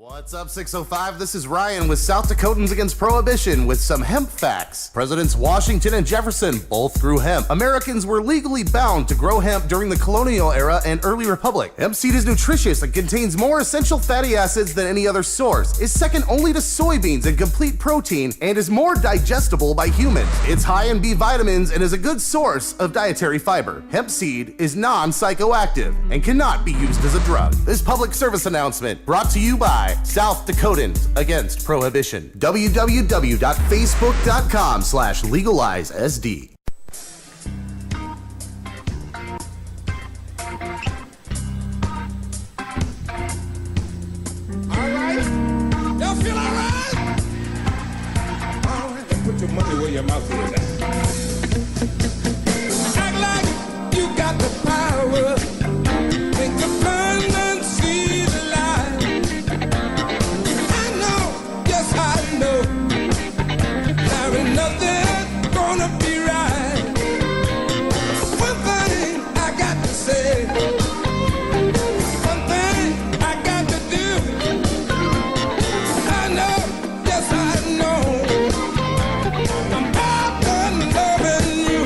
What's up, 605? This is Ryan with South Dakotans Against Prohibition with some hemp facts. Presidents Washington and Jefferson both grew hemp. Americans were legally bound to grow hemp during the colonial era and early republic. Hemp seed is nutritious and contains more essential fatty acids than any other source, is second only to soybeans in complete protein, and is more digestible by humans. It's high in B vitamins and is a good source of dietary fiber. Hemp seed is non-psychoactive and cannot be used as a drug. This public service announcement brought to you by South Dakotans Against Prohibition. www.facebook.com/legalizesd. All right? Y'all feel all right? All right, then put your money where your mouth is at. Act like you got the power. Make the plan and see the light. I know, yes I know, there ain't nothing gonna be right. One thing I got to say, one thing I got to do. I know, yes I know, I'm out done loving you.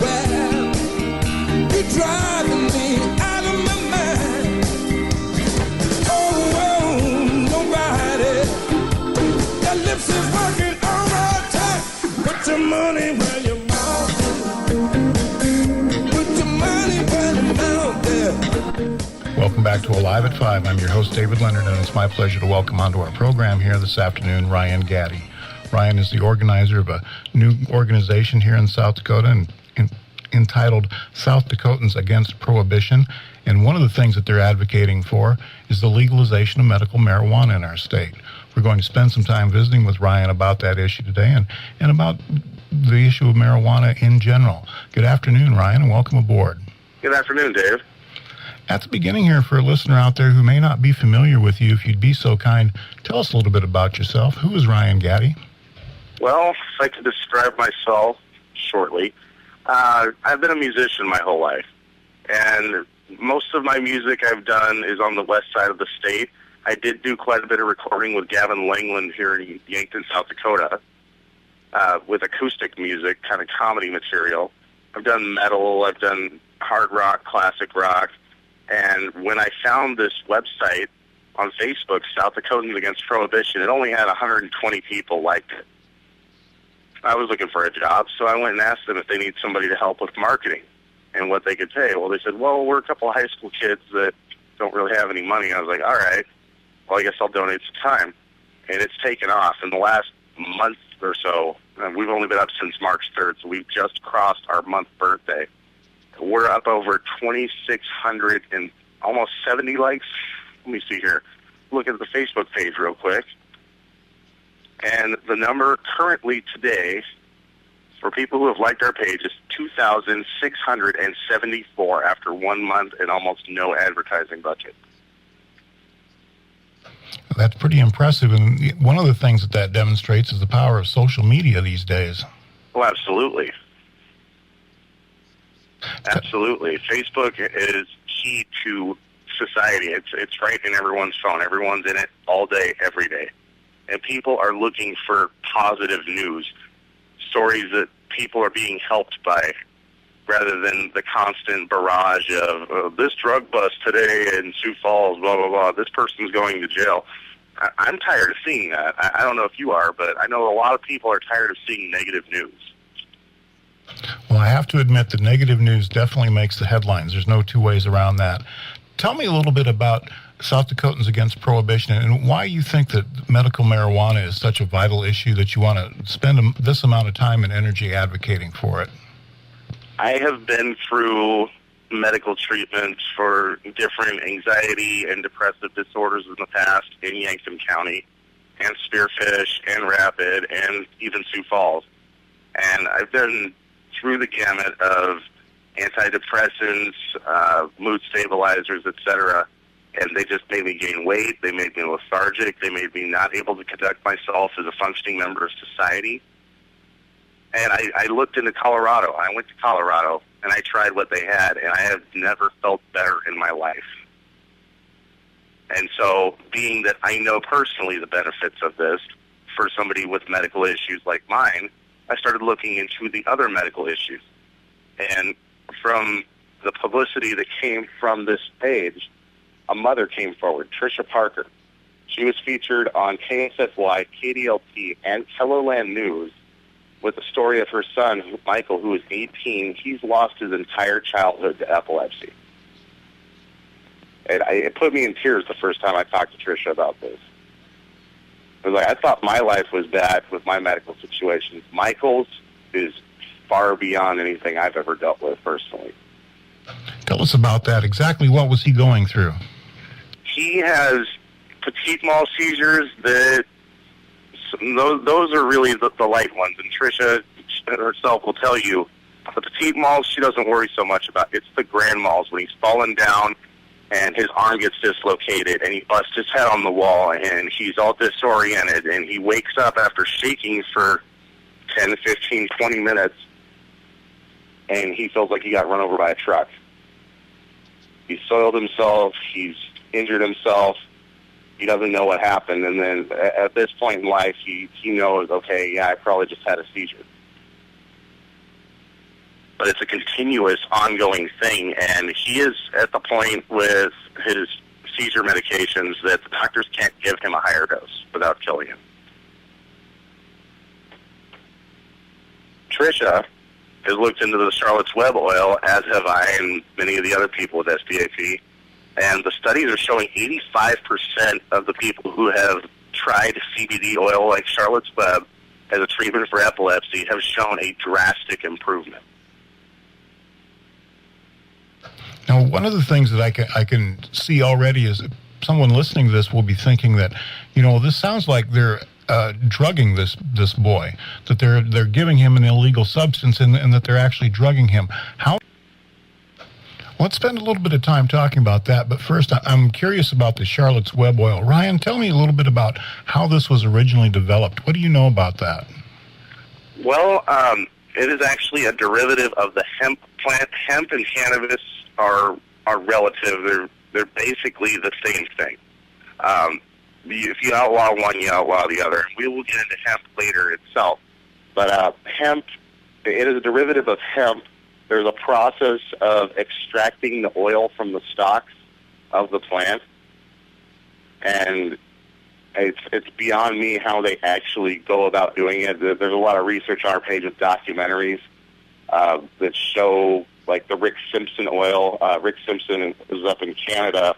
Well, you're driving me out of my mind. Oh, nobody, your lips is working overtime. Put your money where your mouth is. Put your money where your mouth is. Welcome back to Alive at 5. I'm your host, David Leonard, and it's my pleasure to welcome onto our program here this afternoon, Ryan Gaddy. Ryan is the organizer of a new organization here in South Dakota entitled South Dakotans Against Prohibition. And one of the things that they're advocating for is the legalization of medical marijuana in our state. We're going to spend some time visiting with Ryan about that issue today and about the issue of marijuana in general. Good afternoon, Ryan, and welcome aboard. Good afternoon, Dave. At the beginning here, for a listener out there who may not be familiar with you, if you'd be so kind, tell us a little bit about yourself. Who is Ryan Gaddy? Well, if I could describe myself shortly, I've been a musician my whole life, and most of my music I've done is on the west side of the state. I did do quite a bit of recording with Gavin Langland here in Yankton, South Dakota, with acoustic music, kind of comedy material. I've done metal, I've done hard rock, classic rock, and when I found this website on Facebook, South Dakotans Against Prohibition, it only had 120 people liked it. I was looking for a job, so I went and asked them if they need somebody to help with marketing and what they could pay. Well, they said, well, we're a couple of high school kids that don't really have any money. I was like, all right, well, I guess I'll donate some time. And it's taken off. In the last month or so, and we've only been up since March 3rd, so we've just crossed our month birthday. We're up over 2,600 and almost 70 likes. Let me see here. Look at the Facebook page real quick. And the number currently today for people who have liked our page is 2,674 after 1 month and almost no advertising budget. That's pretty impressive. And one of the things that demonstrates is the power of social media these days. Oh, absolutely. Absolutely. Facebook is key to society. It's right in everyone's phone. Everyone's in it all day, every day. And people are looking for positive news, stories that people are being helped by, rather than the constant barrage of this drug bust today in Sioux Falls, blah, blah, blah, this person's going to jail. I'm tired of seeing that. I don't know if you are, but I know a lot of people are tired of seeing negative news. Well, I have to admit that negative news definitely makes the headlines. There's no two ways around that. Tell me a little bit about South Dakotans Against Prohibition and why you think that medical marijuana is such a vital issue that you want to spend this amount of time and energy advocating for it. I have been through medical treatments for different anxiety and depressive disorders in the past in Yankton County, and Spearfish, and Rapid, and even Sioux Falls. And I've been through the gamut of antidepressants, mood stabilizers, etc., and they just made me gain weight, they made me lethargic, they made me not able to conduct myself as a functioning member of society. And I looked into Colorado. I went to Colorado, and I tried what they had, and I have never felt better in my life. And so, being that I know personally the benefits of this for somebody with medical issues like mine, I started looking into the other medical issues. And from the publicity that came from this page, a mother came forward, Tricia Parker. She was featured on KSFY, KDLP, and Kellerland News with the story of her son, Michael, who is 18. He's lost his entire childhood to epilepsy. And it put me in tears the first time I talked to Tricia about this. It was like, I thought my life was bad with my medical situations. Michael's is far beyond anything I've ever dealt with personally. Tell us about that. Exactly what was he going through? He has petit mal seizures that those are really the light ones. And Tricia herself will tell you, the petit mals she doesn't worry so much about. It's the grand mals when he's fallen down and his arm gets dislocated and he busts his head on the wall and he's all disoriented and he wakes up after shaking for 10, 15, 20 minutes and he feels like he got run over by a truck. He's soiled himself, he's injured himself, he doesn't know what happened, and then at this point in life he knows, okay, yeah, I probably just had a seizure. But it's a continuous, ongoing thing, and he is at the point with his seizure medications that the doctors can't give him a higher dose without killing him. Tricia has looked into the Charlotte's Web oil, as have I and many of the other people with SDAP, and the studies are showing 85% of the people who have tried CBD oil like Charlotte's Web as a treatment for epilepsy have shown a drastic improvement. Now, one of the things that I can see already is someone listening to this will be thinking that, this sounds like they're drugging this boy, that they're giving him an illegal substance and that they're actually drugging him. Let's spend a little bit of time talking about that, but first I'm curious about the Charlotte's Web oil. Ryan, tell me a little bit about how this was originally developed. What do you know about that? Well, it is actually a derivative of the hemp plant. Hemp and cannabis are relative. They're basically the same thing. If you outlaw one, you outlaw the other. We will get into hemp later itself. But hemp, it is a derivative of hemp. There's a process of extracting the oil from the stalks of the plant. And it's beyond me how they actually go about doing it. There's a lot of research on our page of documentaries that show, like the Rick Simpson oil. Rick Simpson is up in Canada.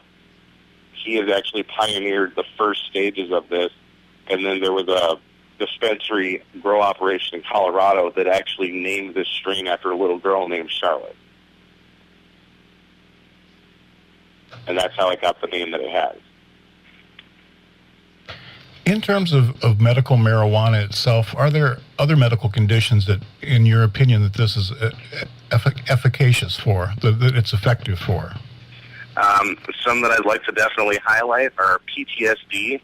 He has actually pioneered the first stages of this. And then there was a dispensary grow operation in Colorado that actually named this strain after a little girl named Charlotte. And that's how it got the name that it has. In terms of medical marijuana itself, are there other medical conditions that, in your opinion, that this is efficacious for, that it's effective for? Some that I'd like to definitely highlight are PTSD.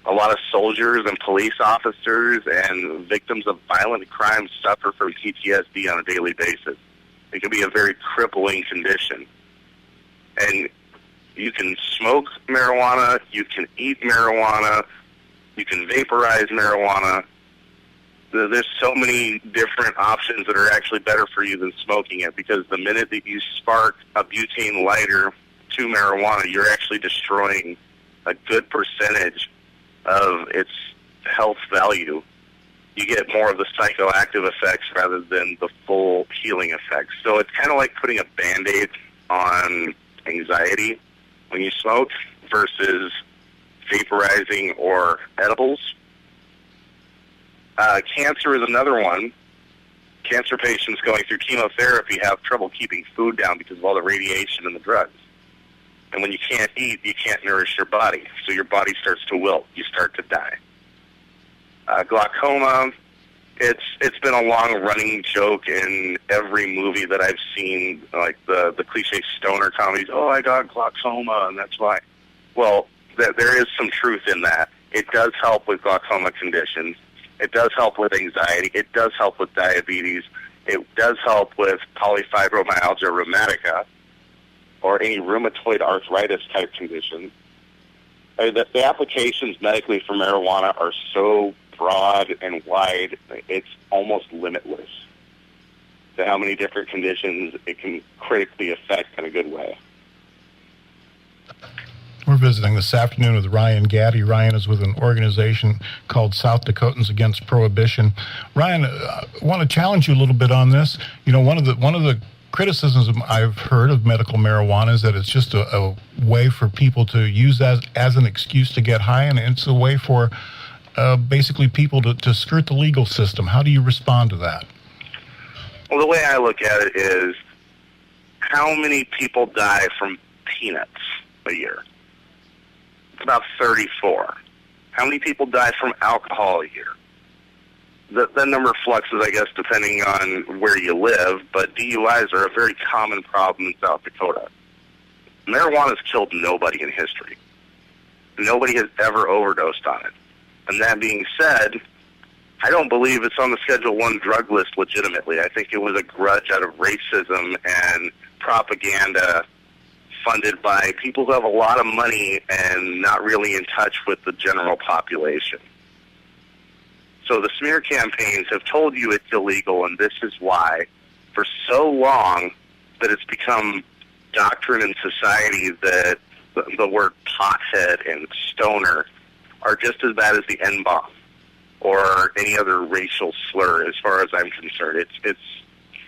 A lot of soldiers and police officers and victims of violent crime suffer from PTSD on a daily basis. It can be a very crippling condition. And you can smoke marijuana, you can eat marijuana, you can vaporize marijuana. There's so many different options that are actually better for you than smoking it, because the minute that you spark a butane lighter to marijuana, you're actually destroying a good percentage of its health value. You get more of the psychoactive effects rather than the full healing effects. So it's kind of like putting a Band-Aid on anxiety when you smoke versus vaporizing or edibles. Cancer is another one. Cancer patients going through chemotherapy have trouble keeping food down because of all the radiation and the drugs. And when you can't eat, you can't nourish your body. So your body starts to wilt. You start to die. Glaucoma, it's been a long-running joke in every movie that I've seen, like the cliche stoner comedies. Oh, I got glaucoma, and that's why. Well, there is some truth in that. It does help with glaucoma conditions. It does help with anxiety. It does help with diabetes. It does help with polyfibromyalgia rheumatica or any rheumatoid arthritis type condition. The applications medically for marijuana are so broad and wide, it's almost limitless to how many different conditions it can critically affect in a good way. We're visiting this afternoon with Ryan Gaddy. Ryan is with an organization called South Dakotans Against Prohibition. Ryan, I want to challenge you a little bit on this. You know, one of the criticisms I've heard of medical marijuana is that it's just a way for people to use as an excuse to get high, and it's a way for basically people to skirt the legal system. How do you respond to that? Well, the way I look at it is, how many people die from peanuts a year? It's about 34. How many people die from alcohol a year? That number fluxes, I guess, depending on where you live, but DUIs are a very common problem in South Dakota. Marijuana has killed nobody in history. Nobody has ever overdosed on it. And that being said, I don't believe it's on the Schedule I drug list legitimately. I think it was a grudge out of racism and propaganda funded by people who have a lot of money and not really in touch with the general population. So the smear campaigns have told you it's illegal, and this is why, for so long that it's become doctrine in society that the word pothead and stoner are just as bad as the N-bomb or any other racial slur, as far as I'm concerned. It's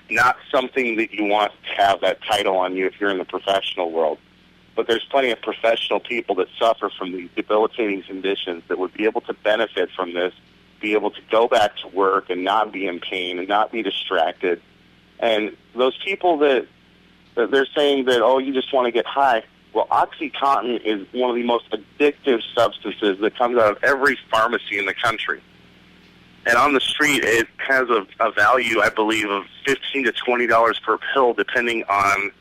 not something that you want to have that title on you if you're in the professional world. But there's plenty of professional people that suffer from these debilitating conditions that would be able to benefit from this, be able to go back to work and not be in pain and not be distracted. And those people that they're saying that, oh, you just want to get high. Well, OxyContin is one of the most addictive substances that comes out of every pharmacy in the country. And on the street, it has a value, I believe, of $15 to $20 per pill, depending on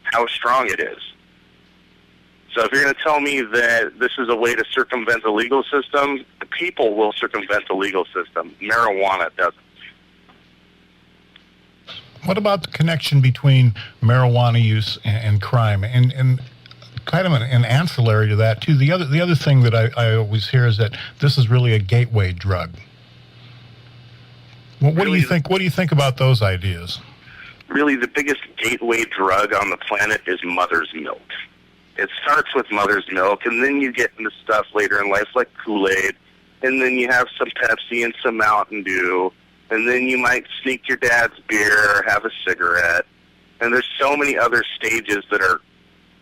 how strong it is. So if you're going to tell me that this is a way to circumvent the legal system, the people will circumvent the legal system. Marijuana doesn't. What about the connection between marijuana use and crime? And kind of an ancillary to that, too, the other thing that I always hear is that this is really a gateway drug. What do you think? What do you think about those ideas? Really, the biggest gateway drug on the planet is mother's milk. It starts with mother's milk, and then you get into stuff later in life like Kool-Aid, and then you have some Pepsi and some Mountain Dew, and then you might sneak your dad's beer or have a cigarette. And there's so many other stages that are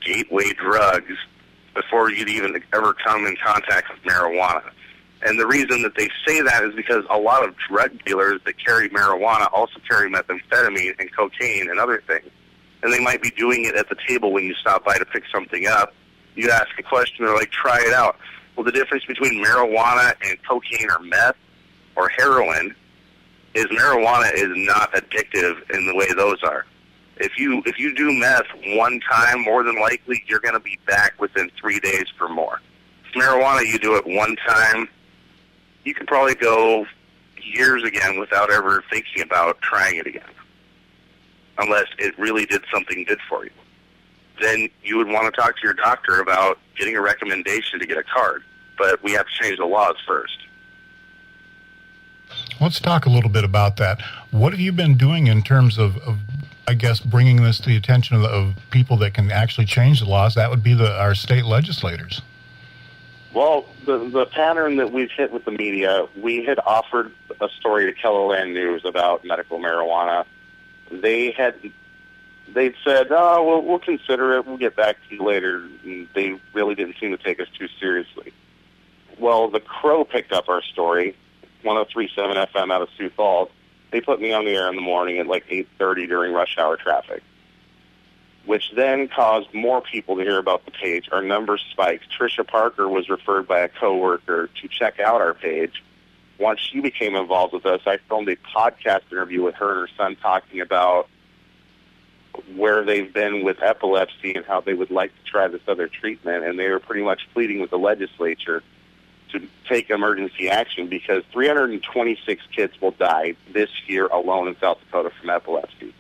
gateway drugs before you'd even ever come in contact with marijuana. And the reason that they say that is because a lot of drug dealers that carry marijuana also carry methamphetamine and cocaine and other things. And they might be doing it at the table when you stop by to pick something up. You ask a question, they're like, try it out. Well, the difference between marijuana and cocaine or meth or heroin is marijuana is not addictive in the way those are. If you do meth one time, more than likely you're going to be back within 3 days for more. If marijuana, you do it one time, you could probably go years again without ever thinking about trying it again, unless it really did something good for you. Then you would want to talk to your doctor about getting a recommendation to get a card, but we have to change the laws first. Let's talk a little bit about that. What have you been doing in terms of I guess, bringing this to the attention of people that can actually change the laws? That would be our state legislators. Well, the pattern that we've hit with the media, we had offered a story to Kelloland News about medical marijuana. They'd said, oh, we'll consider it. We'll get back to you later. And they really didn't seem to take us too seriously. Well, the Crow picked up our story, 103.7 FM out of Sioux Falls. They put me on the air in the morning at like 8:30 during rush hour traffic, which then caused more people to hear about the page. Our numbers spiked. Tricia Parker was referred by a coworker to check out our page. Once she became involved with us, I filmed a podcast interview with her and her son talking about where they've been with epilepsy and how they would like to try this other treatment, and they were pretty much pleading with the legislature to take emergency action because 326 kids will die this year alone in South Dakota from epilepsy.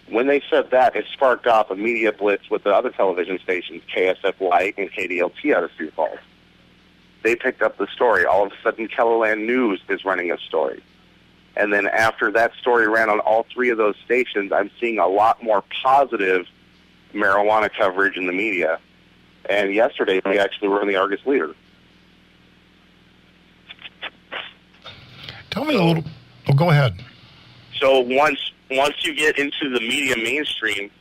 When they said that, it sparked off a media blitz with the other television stations, KSFY and KDLT out of Sioux Falls. They picked up the story. All of a sudden, Kellerland News is running a story. And then after that story ran on all three of those stations, I'm seeing a lot more positive marijuana coverage in the media. And yesterday, we actually were in the Argus Leader. Tell me a little. Oh, go ahead. So once you get into the media mainstream,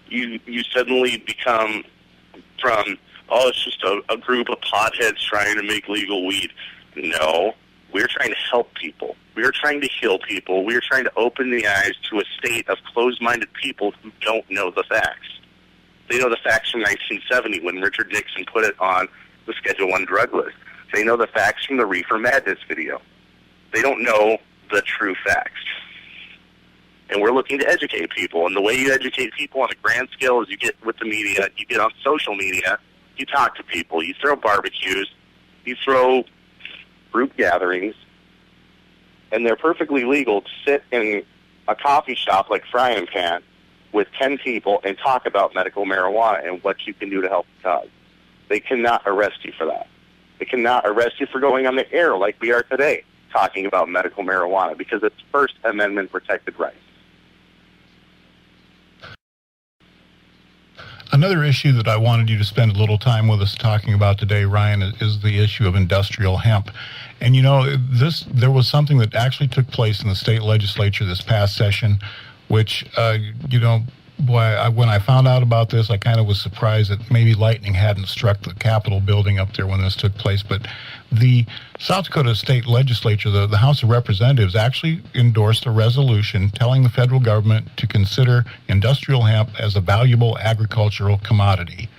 you suddenly become from, oh, it's just a group of potheads trying to make legal weed. No, we're trying to help people. We're trying to heal people. We're trying to open the eyes to a state of closed-minded people who don't know the facts. They know the facts from 1970 when Richard Nixon put it on the Schedule I drug list. They know the facts from the Reefer Madness video. They don't know the true facts. And we're looking to educate people. And the way you educate people on a grand scale is you get with the media, you get on social media, you talk to people, you throw barbecues, you throw group gatherings, and they're perfectly legal to sit in a coffee shop like Frying Pan with 10 people and talk about medical marijuana and what you can do to help the cause. They cannot arrest you for that. They cannot arrest you for going on the air like we are today, talking about medical marijuana, because it's First Amendment protected rights. Another issue that I wanted you to spend a little time with us talking about today, Ryan, is the issue of industrial hemp. And there was something that actually took place in the state legislature this past session, which, when I found out about this, I kind of was surprised that maybe lightning hadn't struck the Capitol building up there when this took place. But the South Dakota State Legislature, the House of Representatives, actually endorsed a resolution telling the federal government to consider industrial hemp as a valuable agricultural commodity,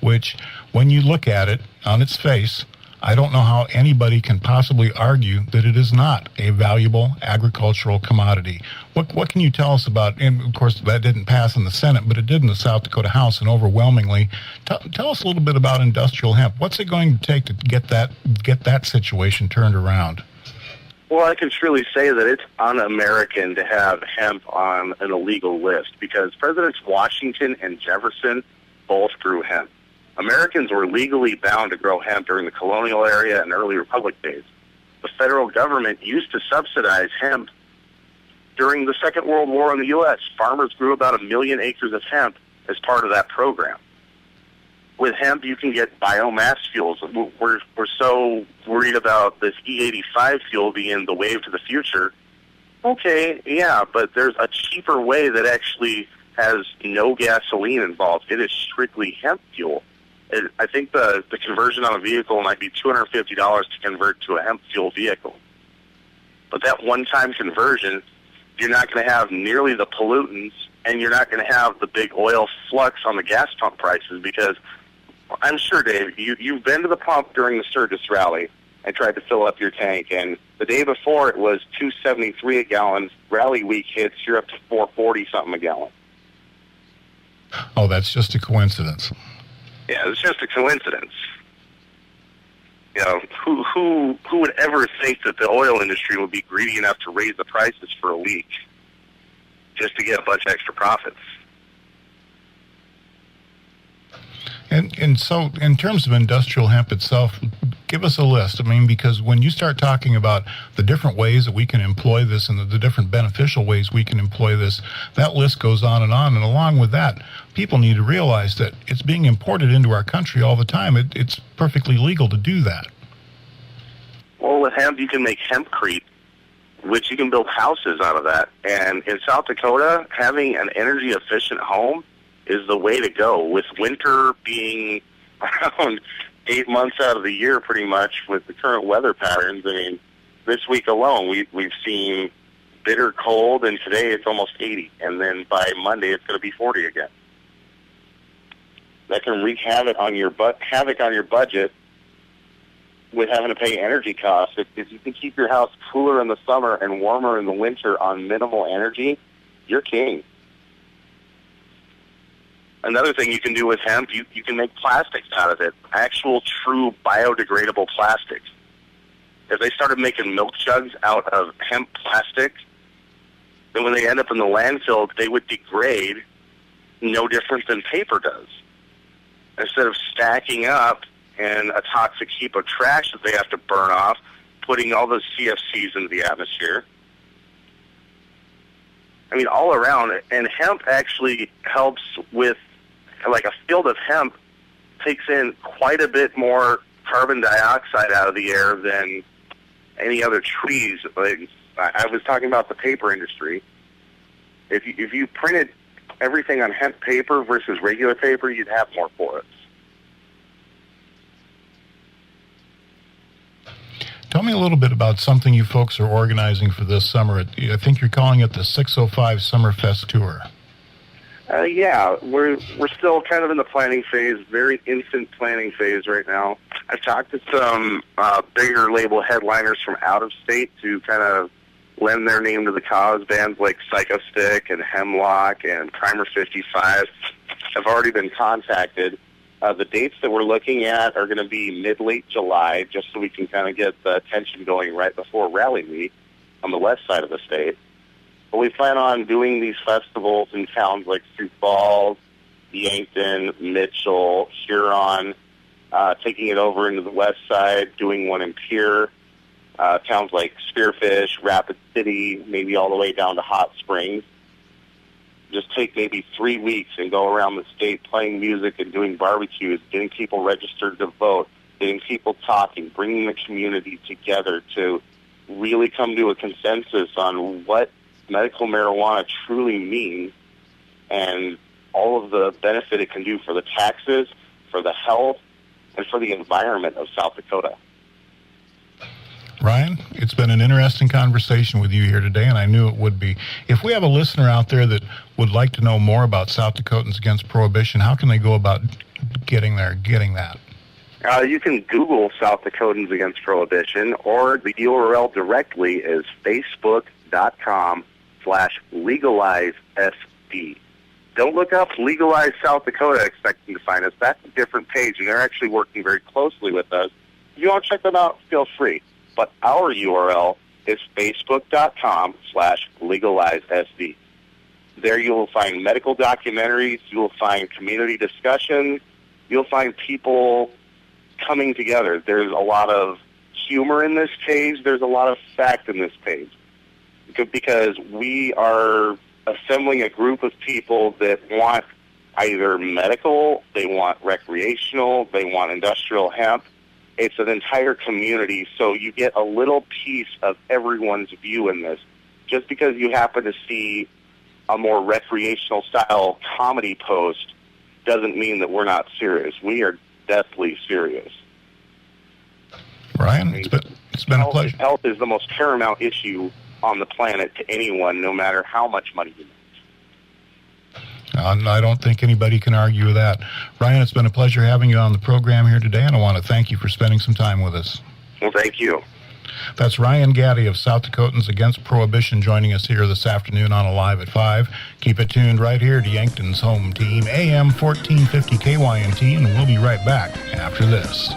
which, when you look at it on its face, I don't know how anybody can possibly argue that it is not a valuable agricultural commodity. What can you tell us about, and of course that didn't pass in the Senate, but it did in the South Dakota House, and overwhelmingly. Tell us a little bit about industrial hemp. What's it going to take to get that situation turned around? Well, I can truly say that it's un-American to have hemp on an illegal list, because Presidents Washington and Jefferson both grew hemp. Americans were legally bound to grow hemp during the colonial era and early republic days. The federal government used to subsidize hemp during the Second World War in the U.S. Farmers grew about 1 million acres of hemp as part of that program. With hemp, you can get biomass fuels. We're so worried about this E85 fuel being the wave to the future. Okay, yeah, but there's a cheaper way that actually has no gasoline involved. It is strictly hemp fuel. I think the conversion on a vehicle might be $250 to convert to a hemp fuel vehicle. But that one-time conversion, you're not going to have nearly the pollutants, and you're not going to have the big oil flux on the gas pump prices, because I'm sure, Dave, you've been to the pump during the Sturgis rally and tried to fill up your tank, and the day before it was $2.73 a gallon. Rally week hits, you're up to $4.40-something a gallon. Oh, that's just a coincidence. Yeah, it's just a coincidence. Who would ever think that the oil industry would be greedy enough to raise the prices for a week just to get a bunch of extra profits? And so, in terms of industrial hemp itself, give us a list. I mean, because when you start talking about the different ways that we can employ this and the different beneficial ways we can employ this, that list goes on. And along with that, people need to realize that it's being imported into our country all the time. It's perfectly legal to do that. Well, with hemp, you can make hempcrete, which you can build houses out of that. And in South Dakota, having an energy-efficient home is the way to go, with winter being around 8 months out of the year pretty much with the current weather patterns. I mean, this week alone, we've seen bitter cold, and today it's almost 80, and then by Monday it's going to be 40 again. That can wreak havoc on your budget with having to pay energy costs. If you can keep your house cooler in the summer and warmer in the winter on minimal energy, you're king. Another thing you can do with hemp, you can make plastics out of it, actual true biodegradable plastics. If they started making milk jugs out of hemp plastic, then when they end up in the landfill, they would degrade no different than paper does. Instead of stacking up in a toxic heap of trash that they have to burn off, putting all those CFCs into the atmosphere. I mean, all around. And hemp actually helps with, like, a field of hemp takes in quite a bit more carbon dioxide out of the air than any other trees. Like, I was talking about the paper industry. If you printed everything on hemp paper versus regular paper, you'd have more forests. Tell me a little bit about something you folks are organizing for this summer. I think you're calling it the 605 Summerfest Tour. Yeah, we're still kind of in the planning phase, very infant planning phase right now. I've talked to some bigger label headliners from out of state to kind of lend their name to the cause. Bands like Psycho Stick and Hemlock and Primer 55 have already been contacted. The dates that we're looking at are going to be mid-late July, just so we can kind of get the attention going right before Rally Week on the west side of the state. But we plan on doing these festivals in towns like Sioux Falls, Yankton, Mitchell, Huron, taking it over into the west side, doing one in Pierre, towns like Spearfish, Rapid City, maybe all the way down to Hot Springs. Just take maybe 3 weeks and go around the state playing music and doing barbecues, getting people registered to vote, getting people talking, bringing the community together to really come to a consensus on what medical marijuana truly means and all of the benefit it can do for the taxes, for the health, and for the environment of South Dakota. Ryan, it's been an interesting conversation with you here today, and I knew it would be. If we have a listener out there that would like to know more about South Dakotans Against Prohibition, how can they go about getting that? You can Google South Dakotans Against Prohibition, or the URL directly is facebook.com/legalizesd. Don't look up Legalize South Dakota expecting to find us. That's a different page, and they're actually working very closely with us. If you want to check them out, feel free. But our URL is facebook.com/legalizesd. There you will find medical documentaries, you will find community discussions, you'll find people coming together. There's a lot of humor in this page, there's a lot of fact in this page. Because we are assembling a group of people that want either medical, they want recreational, they want industrial hemp. It's an entire community, so you get a little piece of everyone's view in this. Just because you happen to see a more recreational style comedy post doesn't mean that we're not serious. We are deathly serious. Ryan, it's been a pleasure. Health is the most paramount issue on the planet to anyone, no matter how much money you make. I don't think anybody can argue with that. Ryan, it's been a pleasure having you on the program here today, and I want to thank you for spending some time with us. Well, thank you. That's Ryan Gaddy of South Dakotans Against Prohibition joining us here this afternoon on Alive at 5. Keep it tuned right here to Yankton's home team, AM 1450 KYNT, and we'll be right back after this.